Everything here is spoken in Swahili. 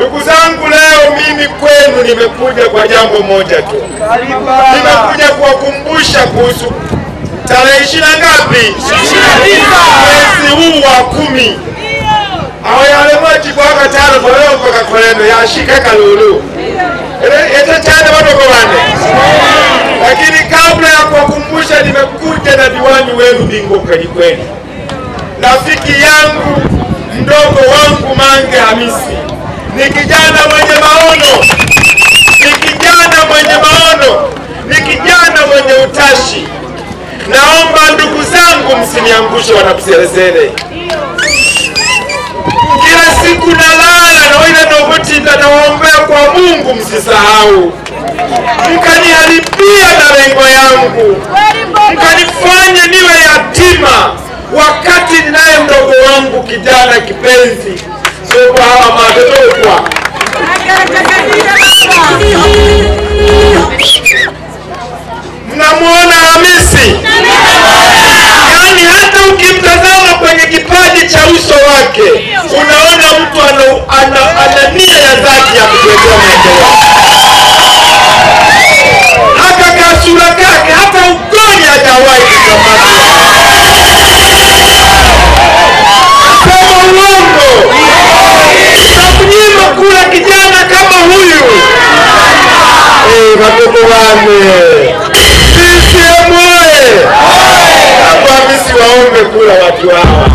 Ndugu zangu, leo mimi kwenu nimekuja kwa jambo moja tu. Nimekuja kuwakumbusha kuhusu tarehe 20 ngapi? 29 mwezi huu wa 10. Aho yale maji kwa katano kwa leo kwa kwenu yashika kalulu. Eta chana watu kwa wane. Lakini kabla ya kuwakumbusha nimekuja na diwani wenu bingo kweli. Rafiki yangu mdogo wangu Mange Hamisi. Ni kijana mwenye maono. Ni kijana mwenye utashi. Naomba ndugu zangu msiniangushe wanakuselesele. Kila siku nalala na wile nokutinda nawaombea kwa Mungu, msisahau. Mkaniharibia na lengo yangu. Mkanifanya niwe yatima wakati ninaye mdogo wangu kijana kipenzi. Soba hawa madodokwa. Mnamuona Hamisi? Yaani hata ukimtazama kwenye kipaji cha uso wake, unaona mtu ana nia ya dhati ya kukuletea maendeleo. Hata kasura kake, hata ugoni hajawahi kukamata. Asema uongo. Nakunyima kula kijana kama huyu. Watoto wane. Sisi emoe. Kwa Hamisi waombe kula watu hawa.